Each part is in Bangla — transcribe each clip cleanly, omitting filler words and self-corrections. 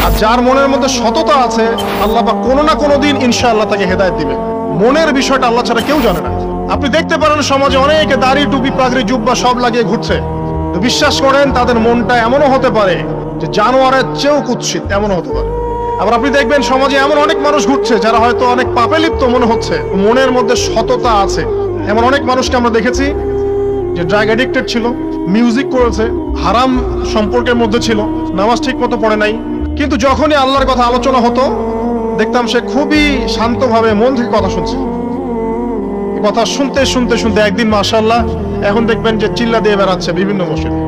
আর যার মনের মধ্যে সততা আছে, আল্লাহ পাক কোনো না কোনো দিন ইনশাআল্লাহ তাকে হেদায়েত দিবে। মনের বিষয়টা আল্লাহ ছাড়া কেউ জানে না। আপনি দেখতে পারেন সমাজে অনেকে দাড়ি, টুপি, পাগড়ি, জুব্বা সব লাগিয়ে ঘুরছে, তো বিশ্বাস করেন তাদের মনটা এমনও হতে পারে যে জানোয়ারের চেয়েও কুৎসিত, এমনও হতে পারে। আবার আপনি দেখবেন সমাজে এমন অনেক মানুষ ঘুরছে যারা হয়তো অনেক পাপে লিপ্ত মনে হচ্ছে, মনের মধ্যে সততা আছে। এমন অনেক মানুষকে আমরা দেখেছি যে ড্রাগ অ্যাডিক্টেড ছিল, মিউজিক করেছে, হারাম সম্পর্কের মধ্যে ছিল, নামাজ ঠিক মতো পড়ে নাই, কিন্তু যখনই আল্লাহর কথা আলোচনা হতো দেখতাম সে খুবই শান্তভাবে মন থেকে কথা শুনছে। কথা শুনতে শুনতে শুনতে একদিন মাশাআল্লাহ এখন দেখবেন যে চিল্লা দিয়ে বেড়াচ্ছে বিভিন্ন মসজিদে।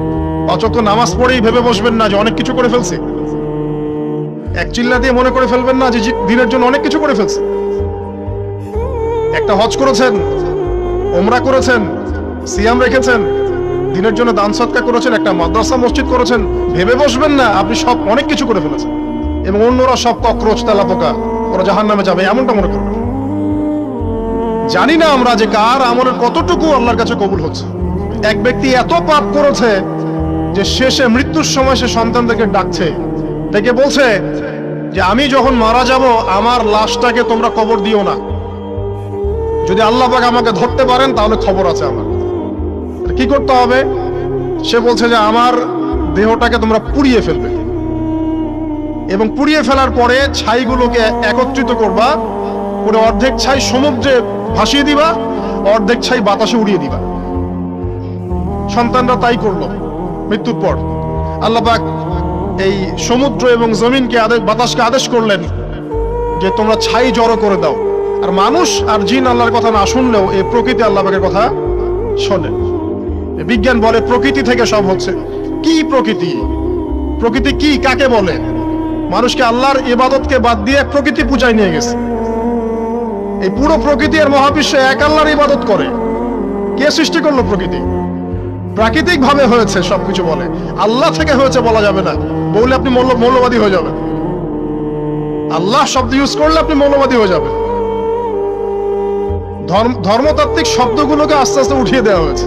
অযথা নামাজ পড়েই ভেবে বসবেন না যে অনেক কিছু করে ফেলছে। এক চিল্লা দিয়ে মনে করে ফেলবেন না যে দিনের জন্য অনেক কিছু করে ফেলছে। একটা হজ করেছেন, ওমরা করেছেন, সিয়াম রেখেছেন, দিনের জন্য দান সদকা করেছেন, একটা মাদ্রাসা মসজিদ করেছেন, ভেবে বসবেন না আপনি সব অনেক কিছু করে ফেলেছেন এবং অন্যরা সব ককরোচ, তেলাপোকা, ওরা জাহান্নামে যাবে, এমনটা মনে করবেন। জানি না আমরা যে কার আমলের কতটুকু আল্লাহর কাছে কবুল হচ্ছে। এক ব্যক্তি এত পাপ করেছে যে শেষে মৃত্যুর সময় সে সন্তানদেরকে ডাকছে, ডেকে বলছে যে আমি যখন মারা যাব আমার লাশটাকে তোমরা কবর দিও না, যদি আল্লাহ পাক আমাকে ধরতে পারেন তাহলে খবর আছে আমার। কি করতে হবে? সে বলছে যে আমার দেহটাকে তোমরা পুড়িয়ে ফেলবে এবং পুড়িয়ে ফেলার পরে ছাইগুলোকে একত্রিত করবা, করে অর্ধেক ছাই সমুদ্রে ভাসিয়ে দিবা, অর্ধেক ছাই বাতাসে উড়িয়ে দিবা। সন্তানরা তাই করলো। মৃত্যুর পর আল্লাহ পাক এই সমুদ্র এবং জমিনকে বাতাসকে আদেশ করলেন যে তোমরা ছাই জড়ো করে দাও। আর মানুষ আর জিন আল্লাহর কথা না শুনলেও এই প্রকৃতি আল্লাহ পাকের কথা শোনে। বিজ্ঞান বলে প্রকৃতি থেকে সব হচ্ছে। কি প্রকৃতি? প্রকৃতি কি, কাকে বলে? মানুষকে আল্লাহর ইবাদতকে বাদ দিয়ে প্রকৃতি পূজায় নিয়ে গেছে। এই পুরো প্রকৃতি আর মহাবিশ্বে এক আল্লাহর ইবাদত করে। কে সৃষ্টি করলো প্রকৃতি? প্রাকৃতিক ভাবে হয়েছে সবকিছু বলে, আল্লাহ থেকে হয়েছে বলা যাবে না। বললে আপনি মৌলবাদী হয়ে যাবেন। আল্লাহ শব্দ ইউজ করলে আপনি মৌলবাদী হয়ে যাবেন। ধর্মতাত্ত্বিক শব্দগুলোকে আস্তে আস্তে উঠিয়ে দেওয়া হয়েছে।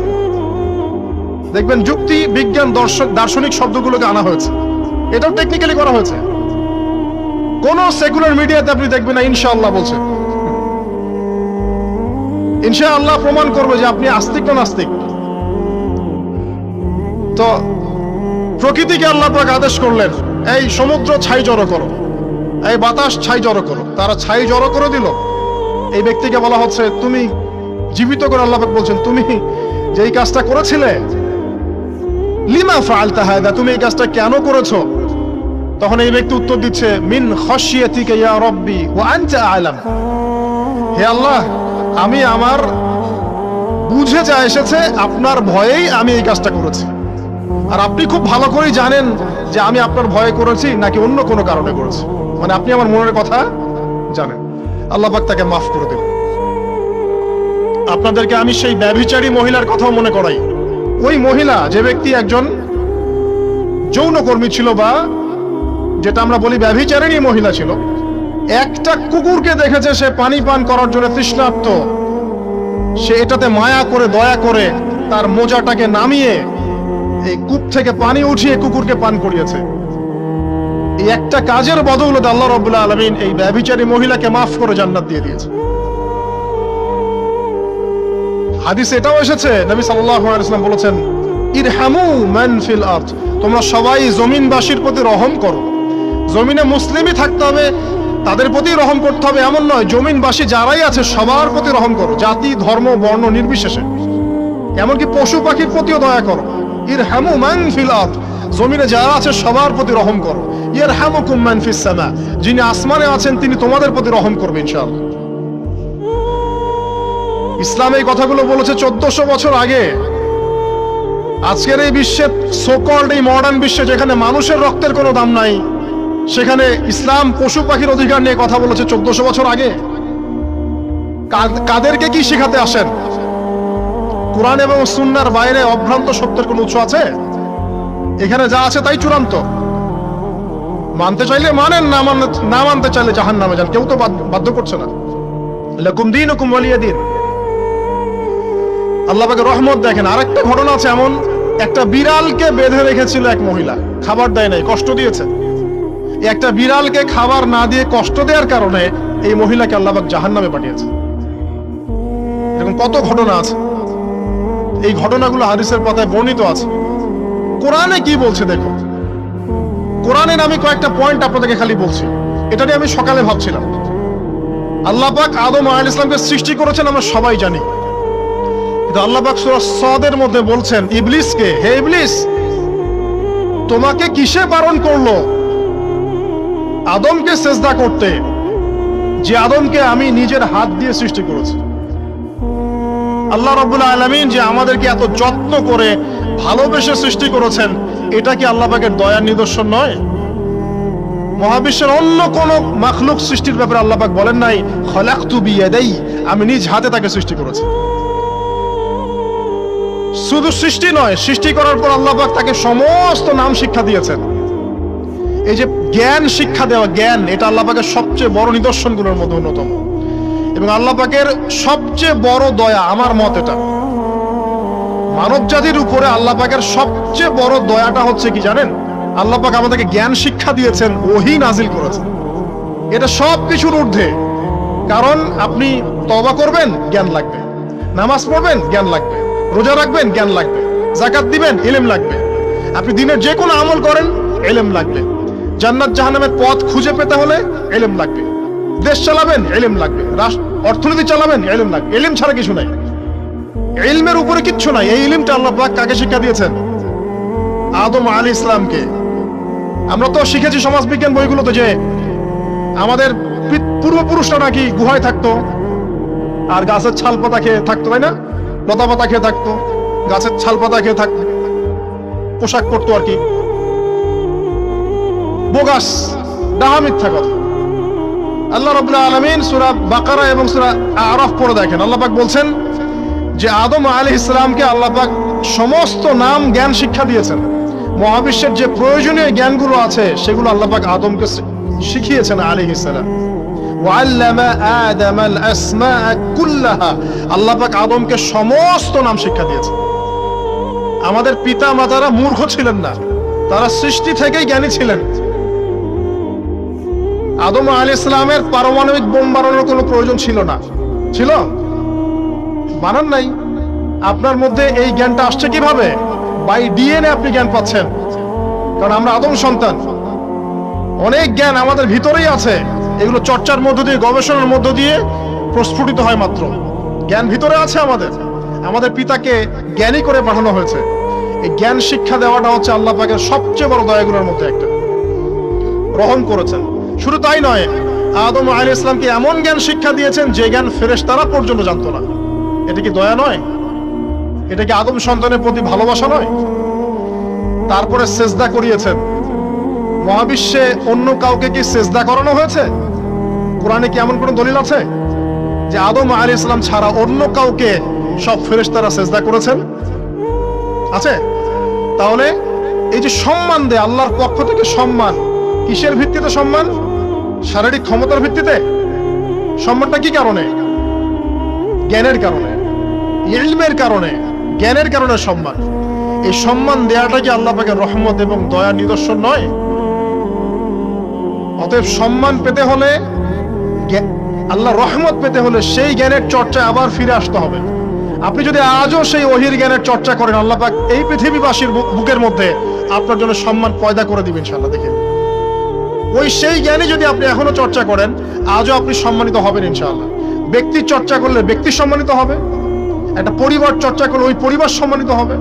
দেখবেন যুক্তি, বিজ্ঞান, দার্শনিক শব্দগুলোকে আনা হয়েছে। এটাও টেকনিক্যালি করা হয়েছে। কোন সেকুলার মিডিয়াতে আপনি দেখবেন না ইনশাআল্লাহ বলছে। ইনশাআল্লাহ প্রমাণ করবে যে আপনি আস্তিক না নাস্তিক। তো প্রকৃতিকে আল্লাহ পাক আদেশ করলেন এই সমুদ্র ছাই জড়ো করো, এই বাতাস ছাই জড়ো করো। তারা ছাই জড়ো করে দিল। এই ব্যক্তিকে বলা হচ্ছে তুমি জীবিত করে আল্লাহ পাক বলছেন তুমি যে এই কাজটা করেছিলে, লিমা ফাআলতা হাদা, তুমি এই কাজটা কেন করেছো? তখন এই ব্যক্তি উত্তর দিচ্ছে মিন খাশিয়াতিকা ইয়া রাব্বি ওয়া আনতা আ'লাম। হে আল্লাহ, আমি আমার বুঝে যা এসেছে আপনার ভয়েই আমি এই কাজটা করেছি, আর আপনি খুব ভালো করেই জানেন যে আমি আপনার ভয়ে করেছি নাকি অন্য কোনো কারণে করেছি। মানে আপনি আমার মনের কথা জানেন। আল্লাহ পাক তাকে মাফ করে দিলেন। আপনাদেরকে আমি সেই ব্যভিচারী মহিলার কথাও মনে করাই। ওই মহিলা, যে ব্যক্তি একজন যৌনকর্মী ছিল বা যেটা আমরা বলি ব্যভিচারিণী মহিলা ছিল, একটা কুকুরকে দেখেছে সে পানি পান করার জন্য তৃষ্ণার্ত, সে এটাতে মায়া করে দয়া করে তার মোজাটাকে নামিয়ে এই কূপ থেকে পানি উঠিয়ে কুকুরকে পান করিয়েছে। এই একটা কাজের বদৌলতে আল্লাহ রাব্বুল আলামিন এই ব্যভিচারী মহিলাকে মাফ করে জান্নাত দিয়ে দিয়েছে। হাদিসে এটাও এসেছে, নবী সাল্লাল্লাহু আলাইহি ওয়াসাল্লাম বলেছেন ইরহামু মান ফিল আরদ, তোমরা সবাই জমিনবাসীর প্রতি রহম করো। জমিনে মুসলিমই থাকতে হবে, তাদের প্রতি রহম করতে হবে এমন নয়, জমিনবাসী যারাই আছে সবার প্রতি রহম করো, জাতি, ধর্ম, বর্ণ নির্বিশেষে। এমনকি পশু পাখির প্রতিও দয়া করো। ইরহামু মান ফিল আরদ, জমিনে যারা আছে সবার প্রতি রহম করো। ইয়ারহামুকুম মান ফিস সামা, যিনি আসমানে আছেন তিনি তোমাদের প্রতি রহম করবেন ইনশাআল্লাহ। ইসলাম এই কথাগুলো বলেছে 1400 বছর আগে। আজকের এই বিশ্বে, সো-কল্ড এই মডার্ন বিশ্বে যেখানে মানুষের রক্তের কোনো দাম নাই, সেখানে ইসলাম পশু পাখির অধিকার নিয়ে কথা বলেছে 1400 বছর আগে। কাদেরকে কি শিখাতে আসেন? কোরআন এবং সুন্নাহর বাইরে অভ্রান্ত সত্যের কোনো উৎস আছে? এখানে যা আছে তাই চূড়ান্ত। মানতে চাইলে মানেন, না মানতে চাইলে জাহান্নামে যান। কেউ তো বাধ্য করছে না। লাকুম দীনুকুম ওয়ালিয়া দীন। আল্লাহ পাকের রহমত দেখেন। আরেকটা ঘটনা আছে এমন, একটা বিড়ালকে বেঁধে রেখেছিল এক মহিলা, খাবার দেয় নাই, কষ্ট দিয়েছে। একটা বিড়ালকে খাবার না দিয়ে কষ্ট দেওয়ার কারণে এই মহিলাকে আল্লাহ পাক জাহান্নামে পাঠিয়েছে। এরকম কত ঘটনা আছে, এই ঘটনাগুলো হাদিসের পাতায় বর্ণিত আছে। কোরআনে কি বলছে দেখো, কোরআনের আমি কয়েকটা পয়েন্ট আপনাদেরকে খালি বলছি, এটা নিয়ে আমি সকালে ভাবছিলাম। আল্লাহ পাক আদম আলাইহিস সালামকে সৃষ্টি করেছেন আমরা সবাই জানি, কিন্তু আল্লাহ পাক সূরা সাদের মধ্যে বলছেন ইবলিসকে, হে ইবলিস তোমাকে কিসে বারণ করলো আদমকে সিজদা করতে, যে আদমকে আমি নিজের হাত দিয়ে সৃষ্টি করেছি। আল্লাহ রাব্বুল আলামিন যে আমাদেরকে এত যত্ন করে ভালোবেসে সৃষ্টি করেছেন, এটা কি আল্লাহ পাকের দয়ার নিদর্শন নয়? মহাবিশ্বের অন্য কোন মাখলুক সৃষ্টির ব্যাপারে আল্লাহ পাক বলেন নাই খলাকতু বিয়াদাই, আমি নিজ হাতে তাকে সৃষ্টি করেছি। শুধু সৃষ্টি নয়, সৃষ্টি করার পর আল্লাহ পাক তাকে সমস্ত নাম শিক্ষা দিয়েছেন। এই যে জ্ঞান শিক্ষা দেওয়া, জ্ঞান, এটা আল্লাহ পাকের সবচেয়ে বড় নিদর্শনগুলোর মধ্যে অন্যতম। এবং আল্লাহ পাকের সবচেয়ে বড় দয়া, আমার মত এটা, মানব জাতির উপরে আল্লাহ পাকের সবচেয়ে বড় দয়াটা হচ্ছে কি জানেন? আল্লাহ পাক আমাদেরকে জ্ঞান শিক্ষা দিয়েছেন, ওহী নাজিল করেছেন। এটা সব কিছুর ঊর্ধ্বে। কারণ আপনি তওবা করবেন, জ্ঞান লাগবে। নামাজ পড়বেন, জ্ঞান লাগবে। রোজা রাখবেন, জ্ঞান লাগবে। যাকাত দিবেন, ইলম লাগবে। আপনি দিনের যে কোনো আমল করেন, ইলম লাগবে। জান্নাত জাহান্নামের পথ খুঁজে পেতে হলে ইলম লাগবে। দেশ চালাবেন, ইলম লাগবে। অর্থনীতি চালাবেন, ইলম লাগবে। ইলম ছাড়া কিছু নাই, ইলমের উপরে কিচ্ছু নাই। এই ইলমটা আল্লাহ পাক কাকে শিক্ষা দিয়েছেন? আদম আলাইহিস সালামকে। আমরা তো শিখেছি সমাজবিজ্ঞান বইগুলোতে যে আমাদের পূর্বপুরুষরা নাকি গুহায় থাকতো আর গাছের ছাল পাতা খেয়ে থাকতো, তাই না? লতা পাতা খেয়ে থাকতো, গাছের ছাল পাতা খেয়ে থাকতো, পোশাক পরতো আর কি। বোগাস, ডাহা, মিথ্যা কথা। আল্লাহ রাব্বুল আলামিন সূরা বাকারা এবং সূরা আরাফ পড়ে দেখেন, আল্লাহ পাক বলছেন যে আদম আলাইহিস সালামকে আল্লাহ পাক সমস্ত নাম জ্ঞান শিক্ষা দিয়েছেন। মহাবিশ্বের যে প্রয়োজনীয় জ্ঞানগুলো আছে সেগুলো আল্লাহ পাক আদমকে শিখিয়েছেন আলাইহিস সালাম। ওয়াল্লামা আদামাল আসমাআ কুল্লাহা, আল্লাহ পাক আদমকে সমস্ত নাম শিক্ষা দিয়েছেন। আমাদের পিতা মাতারা মূর্খ ছিলেন না, তারা সৃষ্টি থেকেই জ্ঞানী ছিলেন। আদম আলাইহিস সালামের পারমাণবিক বোম বানানোর কোনো প্রয়োজন ছিল না, ছিল? বানান নাই। আপনার মধ্যে এই জ্ঞানটা আসছে কিভাবে? বাই ডিএনএ আপনি জ্ঞান পাচ্ছেন, কারণ আমরা আদম সন্তান। অনেক জ্ঞান আমাদের ভিতরেই আছে, এগুলো চর্চার মধ্য দিয়ে, গবেষণার মধ্য দিয়ে প্রস্ফুটিত হয় মাত্র। জ্ঞান ভিতরে আছে আমাদের, আমাদের পিতাকে জ্ঞানী করে পাঠানো হয়েছে। এই জ্ঞান শিক্ষা দেওয়াটা হচ্ছে আল্লাহ পাকের সবচেয়ে বড় দয়াগুলোর মধ্যে একটা। রহম করেছেন। শুধু তাই নয়, আদম আলাইহিস সালামকে এমন জ্ঞান শিক্ষা দিয়েছেন যে জ্ঞান ফেরেশতারা পর্যন্ত জানতো না। এটা কি দয়া নয়? এটা কি আদম সন্তানের প্রতি ভালোবাসা নয়? তারপরে সেজদা করিয়েছেন। মহাবিশ্বে অন্য কাউকে কি সেজদা করানো হয়েছে? কোরআনে কি এমন কোন দলিল আছে যে আদম আলাইহিস সালাম ছাড়া অন্য কাউকে সব ফেরেশতারা সেজদা করেছেন? আছে? তাহলে এই যে সম্মান দেয় আল্লাহর পক্ষ থেকে, সম্মান কিসের ভিত্তিতে? সম্মান শারীরিক ক্ষমতার ভিত্তিতে? সম্মানটা কি কারণে? জ্ঞানের কারণে, ইলমের কারণে, জ্ঞানের কারণে সম্মান। এই সম্মান দেওয়াটা কি আল্লাহ পাকের রহমত এবং দয়ার নিদর্শন নয়? অতএব সম্মান পেতে হলে, আল্লাহর রহমত পেতে হলে সেই জ্ঞানের চর্চায় আবার ফিরে আসতে হবে। আপনি যদি আজও সেই ওহীর জ্ঞানের চর্চা করেন, আল্লাহ পাক এই পৃথিবীবাসীর বুকের মধ্যে আপনার জন্য সম্মান পয়দা করে দিবেন ইনশাআল্লাহ। দেখেন, ওই সেই জ্ঞানী যদি আপনি এখনো চর্চা করেন, আজও আপনি সম্মানিত হবেন ইনশাআল্লাহ। ব্যক্তির চর্চা করলে ব্যক্তি সম্মানিত হবে, একটা পরিবার চর্চা করলে ওই পরিবার সম্মানিত হবে,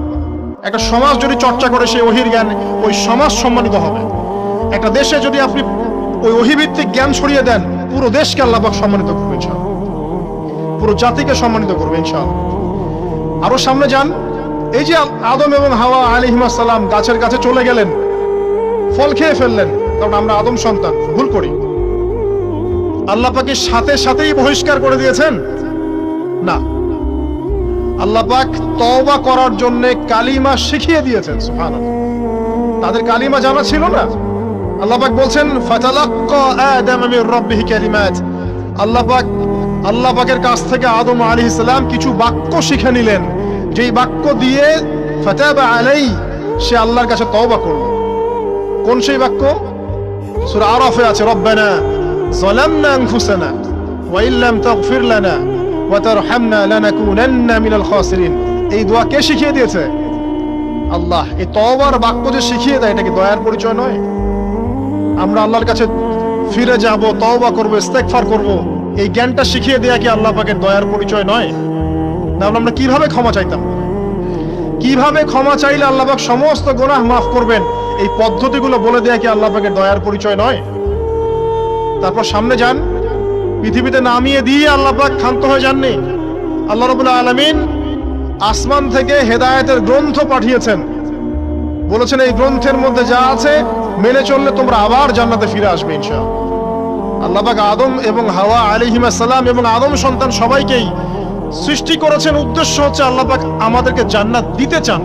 একটা সমাজ যদি চর্চা করে সেই ওহীর জ্ঞান, ওই সমাজ সম্মানিত হবে। একটা দেশে যদি আপনি ওই ওহীভিত্তিক জ্ঞান ছড়িয়ে দেন, পুরো দেশকে আল্লাহ পাক সম্মানিত করবে ইনশাআল্লাহ, পুরো জাতিকে সম্মানিত করবে ইনশাআল্লাহ। আরো সামনে যান, এই যে আদম এবং হাওয়া আলাইহিস সালাম গাছের কাছে চলে গেলেন, ফল খেয়ে ফেললেন, কারণ আমরা আদম সন্তান, ভুল করি। আল্লাহ পাকের সাথে সাথেই বহিষ্কার করে দিয়েছেন? না, আল্লাহ পাক তওবা করার জন্য কালিমা শিখিয়ে দিয়েছেন। সুবহানাল্লাহ, তাদের কালিমা জানা ছিল না। আল্লাহ পাক বলছেন ফাতালাক্কা আদম মির রাব্বিহি কালিমাত, আল্লাহ পাকের কাছ থেকে আদম আলাইহিস সালাম কিছু বাক্য শিখে নিলেন, যেই বাক্য দিয়ে ফাতাবা আলাই, সে আল্লাহর কাছে তওবা করল। কোন সেই বাক্য? সূরা আরাফে আছে, রব্বানা যালামনা আনফুসানা ওয়া ইল্লাম তাগফির লানা ওয়া তারহামনা লানাকুনান্না মিনাল খাসিরিন। এই দোয়া কে শিখিয়ে দিয়েছে? আল্লাহ। এই তওবার বাক্য যে শিখিয়ে দেয়, এটা কি দয়ার পরিচয় নয়? আমরা আল্লাহর কাছে ফিরে যাব, তওবা করব, ইস্তেগফার করব, এই জ্ঞানটা শিখিয়ে দেয়া কি আল্লাহ পাকের দয়ার পরিচয় নয়? তাহলে আমরা কিভাবে ক্ষমা চাইতাম? কিভাবে ক্ষমা চাইলে আল্লাহ পাক সমস্ত গুনাহ মাফ করবেন, এই পদ্ধতিগুলো বলে দেয়া কি আল্লাহ পাকের দয়ার পরিচয় নয়? তারপর সামনে যান, পৃথিবীতে নামিয়ে দিয়ে আল্লাহ পাক ক্ষান্ত হয়ে যাননি। আল্লাহ রাব্বুল আলামিন আসমান থেকে হেদায়েতের গ্রন্থ পাঠিয়েছেন, বলেছেন এই গ্রন্থের মধ্যে যা আছে মেনে চললে তোমরা আবার জান্নাতে ফিরে আসবে ইনশাআল্লাহ। আল্লাহ পাক আদম এবং হাওয়া আলাইহিস সালাম এবং আদম সন্তান সবাইকেই সৃষ্টি করেছেন, উদ্দেশ্য হচ্ছে আল্লাহ পাক আমাদেরকে জান্নাত দিতে চান।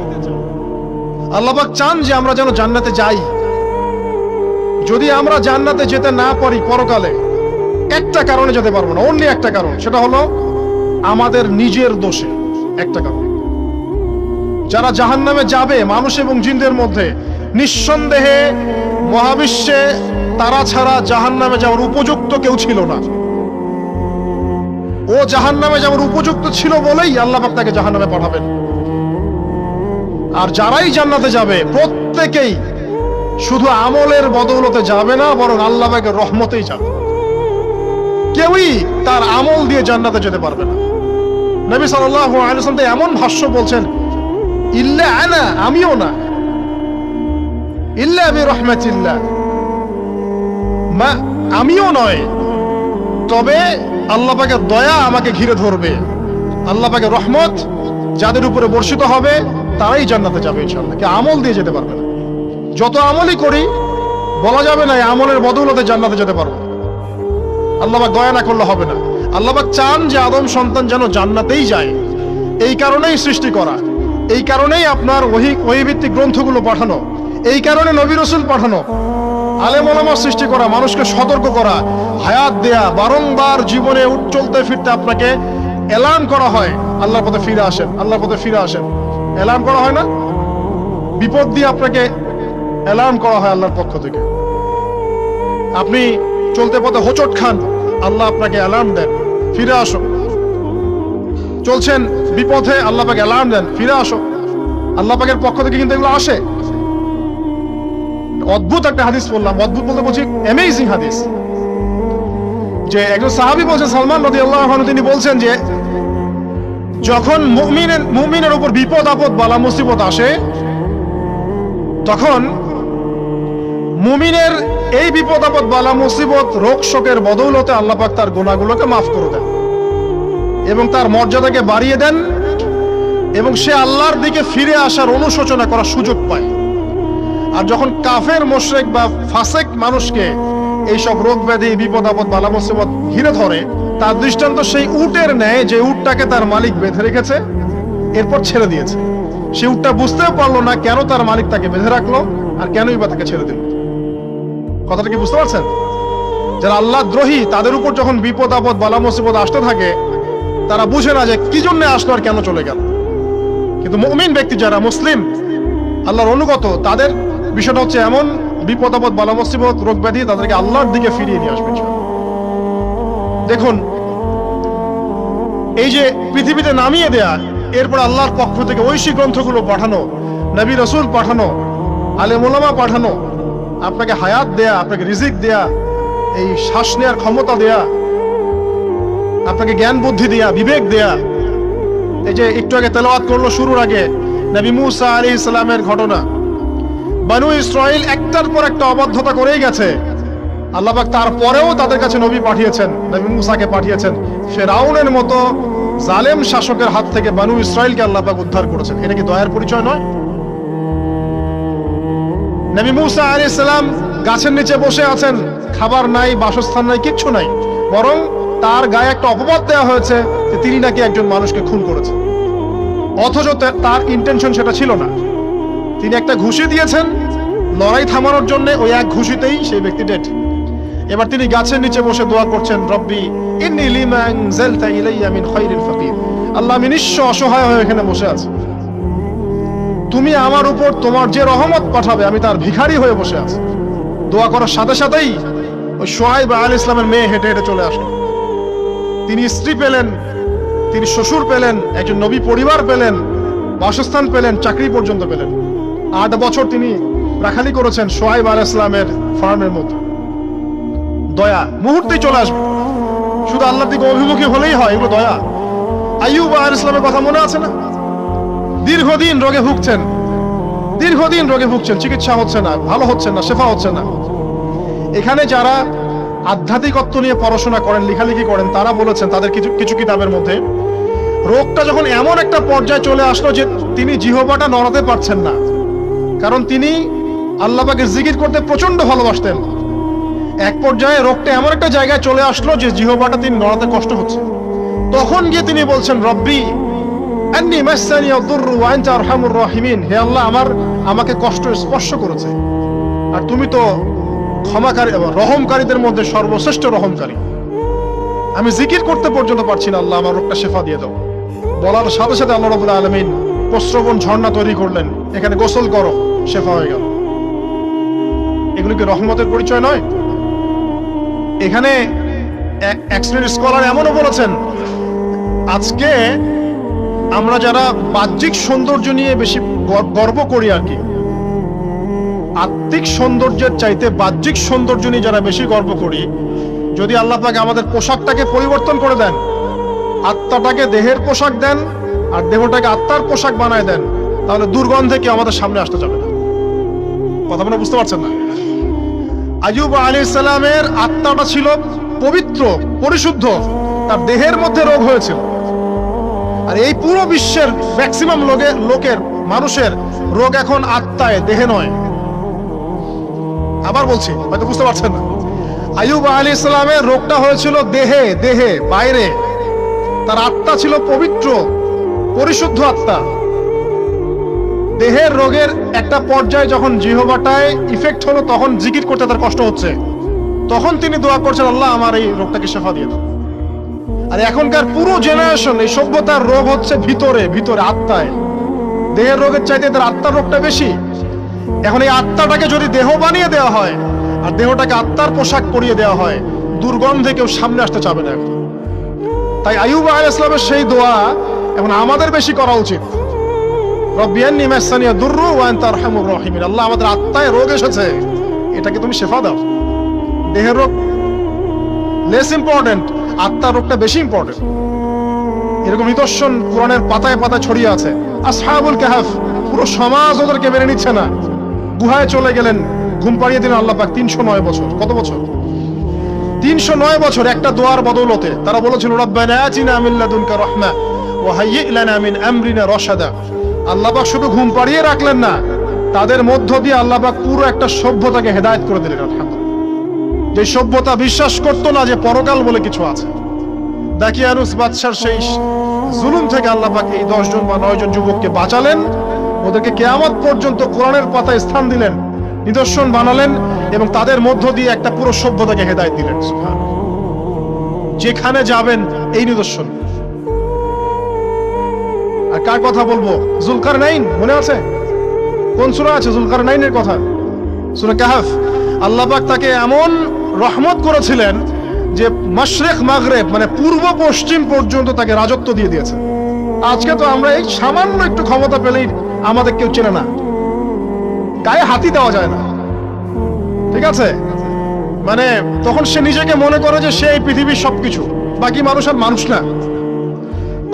আল্লাহ পাক চান যে আমরা যেন জান্নাতে যাই। যদি আমরা জান্নাতে যেতে না পারি পরকালে, একটা কারণে যেতে পারবো না, অনলি একটা কারণ, সেটা হলো আমাদের নিজের দোষে। একটা কারণ, যারা জাহান্নামে যাবে মানুষ এবং জিনদের মধ্যে, নিঃসন্দেহে মহাবিশ্বে তারা ছাড়া জাহান্নামে যাওয়ার উপযুক্ত কেউ ছিল না। ও জাহান্নামে যাওয়ার উপযুক্ত ছিল বলেই আল্লাহ পাক তাকে জাহান্নামে পাঠাবেন। আর যারাই জান্নাতে যাবে প্রত্যেকেই শুধু আমলের বদৌলতে যাবে না, বরং আল্লাহ পাকের রহমতেই যাবে। কেউই তার আমল দিয়ে জান্নাতে যেতে পারবে না। নবী সাল্লাল্লাহু আলাইহি ওয়াসাল্লাম এমন ভাষ্য বলছেন, ইল্লা আনা, আমিও না, ইল্লা বিরহমাতিল্লাহ, আমিও নয়, তবে আল্লাহ পাকের দয়া আমাকে ঘিরে ধরবে। আল্লাহ পাকের রহমত যাদের উপরে বর্ষিত হবে তারাই জান্নাতে যাবে ইনশাআল্লাহ। কে আমল দিয়ে যেতে পারবে না। যত আমলই করি বলা যাবে না এই আমলের বদৌলতে জান্নাতে যেতে পারবো। আল্লাহ পাক দয়া না করলে হবে না। আল্লাহ পাক চান যে আদম সন্তান যেন জান্নাতেই যায়। এই কারণেই সৃষ্টি করা, এই কারণেই আপনার ওহী ভিত্তিক গ্রন্থগুলো পাঠানো, এই কারণে নবী রাসূল পাঠানো, আলেম ওলামা সৃষ্টি করা, মানুষকে সতর্ক করা, হায়াত দেয়া, বারংবার জীবনে চলতে ফিরতে আপনাকে এলান করা হয়, আল্লাহর পথে ফিরে আসেন, আল্লাহর পথে ফিরে আসেন। এলান করা হয় না? বিপদ দিয়ে আপনাকে এলান করা হয় আল্লাহর পক্ষ থেকে। আপনি চলতে পথে হোঁচট খান, আল্লাহ আপনাকে অ্যালার্ম দেন, ফিরে আসো। চলছেন বিপথে, আল্লাহ পাক অ্যালার্ম দেন, ফিরে আসো। আল্লাহ পাকের পক্ষ থেকে কিন্তু এগুলো আসে। অদ্ভুত একটা হাদিস বললাম, অদ্ভুত বলতে বলছি অ্যামেজিং হাদিস, যে একজন সাহাবী বলছেন, সালমান রাদিয়াল্লাহু আনহু, তিনি বলছেন যে যখন মুমিনের উপর বিপদ আপদ বালা মুসিবত আসে, তখন মুমিনের এই বিপদ আপদ বালা মুসিবত রোগ শোকের বদৌলতে আল্লাহ পাক তার গুনাহগুলোকে মাফ করে দেন এবং তার মর্যাদাকে বাড়িয়ে দেন, এবং সে আল্লাহর দিকে ফিরে আসার অনুশোচনা করার সুযোগ পায়। আর যখন কাফের মুশরিক বা ফাসিক মানুষকে এইসব রোগ ব্যাধি বিপদ আপদ বালা মুসিবত ঘিরে ধরে, তার দৃষ্টান্ত সেই উটের ন্যায় যে উটটাকে তার মালিক বেঁধে রেখেছে, এরপর ছেড়ে দিয়েছে। সে উটটা বুঝতেও পারলো না কেন তার মালিক তাকে বেঁধে রাখলো আর কেনই বা তাকে ছেড়ে দিল। কথাটা কি বুঝতে পারছেন? যারা আল্লাহ দ্রোহী, তাদের উপর যখন বিপদ আপদ বালা মুসিবত আসতে থাকে, তারা বুঝে না যে কি জন্য আসলো আর কেন চলে গেল। কিন্তু মুমিন ব্যক্তি যারা মুসলিম, আল্লাহর অনুগত, তাদের বিষয়টা হচ্ছে এমন বিপদ আপদ বালা মুসিবত রোগ ব্যাধি তাদেরকে আল্লাহর দিকে ফিরিয়ে নিয়ে আসবে। দেখুন, এই যে পৃথিবীতে নামিয়ে দেয়া, এরপর আল্লাহর পক্ষ থেকে ঐশী গ্রন্থগুলো পাঠানো, নবী রাসূল পাঠানো, আলেম ওলামা পাঠানো, আপনাকে হায়াত দেয়া, আপনাকে রিজিক দেয়া, এই শ্বাস নেওয়ার ক্ষমতা দেয়া, আপনাকে জ্ঞান বুদ্ধি দেয়া, বিবেক দেয়া। এই যে একটু আগে তেলাওয়াত করলো শুরুর আগে নবী মুসা আলাইহিস সালামের ঘটনা। বনু ইসরাইল একটার পর একটা অবাধ্যতা করেই গেছে, আল্লাহ পাক তারপরেও তাদের কাছে নবী পাঠিয়েছেন, নবী মুসাকে পাঠিয়েছেন। ফিরআউনের মতো জালেম শাসকের হাত থেকে বনু ইসরাইলকে আল্লাহ পাক উদ্ধার করেছেন। এটা কি দয়ার পরিচয় নয়? নবী মুসা আলাইহিস সালাম গাছের নিচে বসে আছেন, খাবার নাই, বাসস্থান নাই, কিচ্ছু নাই, বরং তার গায়ে একটা অপবাদ দেওয়া হয়েছে যে তিনি নাকি একজন মানুষকে খুন করেছেন, অথচ তার ইন্টেনশন সেটা ছিল না। তিনি একটা ঘুষি দিয়েছেন লড়াই থামানোর জন্য, ওই এক ঘুষিতেই সেই ব্যক্তি ডেড। এবার তিনি গাছের নিচে বসে দোয়া করছেন, রব্বি ইন্নী লিমা আনজালতা ইলাইয়া মিন খায়রিল ফাকির, আল্লাহ আমি নিঃস্ব অসহায় হয়ে এখানে বসে আছি, তুমি আমার উপর তোমার যে রহমত পাঠাবে আমি তার ভিখারি হয়ে বসে আছি। দোয়া করার সাথে সাথেই ওই সোহাইব আলাইহিস সালামের মেয়ে হেঁটে হেঁটে চলে আসলো। তিনি স্ত্রী পেলেন, তিনি শ্বশুর পেলেন, একজন নবী পরিবার পেলেন, বাসস্থান পেলেন, চাকরি পর্যন্ত পেলেন। 8 বছর তিনি রাখালি করেছেন সোহাইব আলাইহিস সালামের ফার্মের মধ্যে। দয়া মুহূর্তেই চলে আসবে, শুধু আল্লাহর দিকে অভিমুখী হলেই হয়, এগুলো দয়া। আইয়ুব আলাইহিস সালামের কথা মনে আছে না? দীর্ঘদিন রোগে ভুগছেন, চিকিৎসা হচ্ছে না, ভালো হচ্ছে না, শেফা হচ্ছে না। এখানে যারা আধ্যাত্মিকত্ব নিয়ে পড়াশোনা করেন, লেখালেখি করেন, তারা বলেছেন তাদের কিছু কিতাবের মধ্যে, রোগটা যখন এমন একটা পর্যায়ে চলে আসলো যে তিনি জিহ্বাটা নড়াতে পারছেন না, কারণ তিনি আল্লাহ পাকের জিকির করতে প্রচন্ড ভালোবাসতেন। এক পর্যায়ে রোগটা এমন একটা জায়গায় চলে আসলো যে জিহ্বাটা তিনি নড়াতে কষ্ট হচ্ছে। তখন গিয়ে তিনি বলছেন, রব্বি আন্নী মাসসানি আদ-দুররু ওয়া আনতা আরহামুর রাহিমিন, হে আল্লাহ, আমাকে কষ্ট স্পর্শ করেছে, আর তুমি তো ক্ষমাকারী এবং রহমকারীদের মধ্যে সর্বশ্রেষ্ঠ রহমকারী। আমি জিকির করতে পর্যন্ত পারছি না, আল্লাহ আমার রোগটা শেফা দিয়ে দাও। বলার সাথে সাথে আল্লাহ রাব্বুল আলামিন প্রস্রবণ ঝর্ণা তৈরি করলেন, এখানে গোসল করো, শেফা হয়ে গেল। এগুলো কি রহমতের পরিচয় নয়? এখানে এক শ্রেণীর স্কলার এমনও বলেছেন, আজকে আমরা যারা বাহ্যিক সৌন্দর্য নিয়ে বেশি গর্ব করি আর কি, আত্মিক সৌন্দর্যের চাইতে বাহ্যিক সৌন্দর্য নিয়ে যারা বেশি গর্ব করি, যদি আল্লাহ পাক আমাদের পোশাকটাকে পরিবর্তন করে দেন, আত্মাটাকে দেহের পোশাক দেন আর দেহটাকে আত্মার পোশাক বানায় দেন, তাহলে দুর্গন্ধে কেউ আমাদের সামনে আসতে যাবে না। কথা মনে বুঝতে পারছেন না? আইয়ুব আলাইহিস সালামের আত্মাটা ছিল পবিত্র, পরিশুদ্ধ, তার দেহের মধ্যে রোগ হয়েছিল। আর এই পুরো বিশ্বের ম্যাক্সিমাম মানুষের রোগ এখন আত্মায়, দেহে নয়। আবার বলছি, হয়তো বুঝতে পারছেন না। আইয়ুব আলাইহিস সালামের রোগটা হয়েছিল দেহে, বাইরে। তার আত্মা ছিল পবিত্র, পরিশুদ্ধ আত্মা। দেহের রোগের একটা পর্যায়ে যখন জিহ্বাটায় ইফেক্ট হলো, তখন জিকির করতে তার কষ্ট হচ্ছে, তখন তিনি দোয়া করছেন, আল্লাহ আমার এই রোগটাকে শেফা দিয়ে দাও। আর এখনকার পুরো জেনারেশন, এই সভ্যতার রোগ হচ্ছে ভিতরে, আত্মায়। দেহের রোগের চাইতে তার আত্মার রোগটা বেশি। এখন এই আত্মাটাকে যদি দেহ বানিয়ে দেওয়া হয় আর দেহটাকে আত্মার পোশাক পরিয়ে দেওয়া হয়, দুর্গন্ধে কেউ সামনে আসতে চাবে না। তাই আইয়ুব আলাইহিস সালামের সেই দোয়া এখন আমাদের বেশি করা উচিত। রব্বি আন্নী মাসসানি আদ-দুররু ওয়া আনতা আরহামুর রাহিমিন, আল্লাহ আমাদের আত্মায় রোগ এসেছে, এটাকে তুমি শেফা দাও। দেহের রোগ লেস ইম্পর্টেন্ট, আত্মার রোগটা বেশি ইম্পর্টেন্ট। এরকম নিদর্শন কোরআনের পাতায় পাতায় ছড়িয়ে আছে। আসহাবুল কাহফ, পুরো সমাজ ওদেরকে মেনে নিচ্ছে না, গুহায় চলে গেলেন, ঘুম পাড়িয়ে দিলেন আল্লাহ পাক। 309 বছর, কত বছর? 309 বছর একটা দোয়ার বদৌলতে। তারা বলেছিল, রব্বানা আতিনা মিন লাদুনকা রাহমা ওয়া হাইয়্যি লানা মিন আমরিনা রাশাদা। আল্লাহ পাক শুধু ঘুম পাড়িয়ে রাখলেন না, তাদের মধ্য দিয়ে আল্লাহ পাক পুরো একটা সভ্যতাকে হেদায়েত করে দিলেন। আলহামদুলিল্লাহ। যে সভ্যতা বিশ্বাস করতো না যে পরকাল বলে কিছু আছে, দাকিয়ানুস বাদশার সেই জুলুম থেকে আল্লাহ পাক এই 10 জন বা 9 জন যুবককে বাঁচালেন, ওদেরকে কিয়ামত পর্যন্ত কোরআনের পাতায় স্থান দিলেন, নিদর্শন বানালেন, এবং তাদের মধ্য দিয়ে একটা পুরো সভ্যতাকে হেদায়েত দিলেন। সুবহানাল্লাহ। যেখানে যাবেন এই নিদর্শন। আর কার কথা বলবো? যুলকারনাইন, মনে আছে? কোন সূরা আছে যুলকারনাইনের কথা? সূরা কাহফ। আল্লাহ পাক তাকে এমন রহমত করেছিলেন যে মাশরিক মাগরিব, মানে পূর্ব পশ্চিম পর্যন্ত তাকে রাজত্ব দিয়ে দিয়েছে। আজকে তো আমরা এই সামান্য একটু ক্ষমতা পেলেই আমাদের কেউ চেনে না, গায়ে হাতি দেওয়া যায় না, ঠিক আছে? মানে তখন সে নিজেকে মনে করে যে সে এই পৃথিবীর সবকিছু, বাকি মানুষ আর মানুষ না।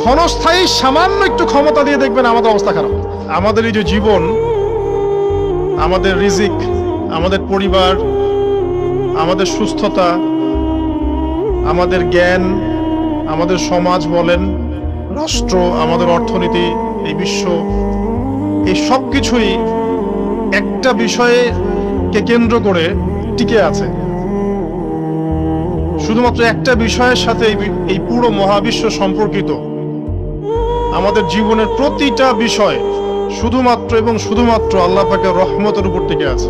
ক্ষণস্থায়ী সামান্য একটু ক্ষমতা দিয়ে দেখবেন আমাদের অবস্থা খারাপ। আমাদের এই যে জীবন, আমাদের রিজিক, আমাদের পরিবার, আমাদের সুস্থতা, আমাদের জ্ঞান, আমাদের সমাজ বলেন, রাষ্ট্র, আমাদের অর্থনীতি, এই বিশ্ব, এই সব কিছুই একটা বিষয়কে কেন্দ্র করে টিকে আছে। শুধুমাত্র একটা বিষয়ের সাথে এই পুরো মহাবিশ্ব সম্পর্কিত। আমাদের জীবনের প্রতিটা বিষয় শুধুমাত্র এবং শুধুমাত্র আল্লাহ পাকের রহমতের উপর টিকে আছে।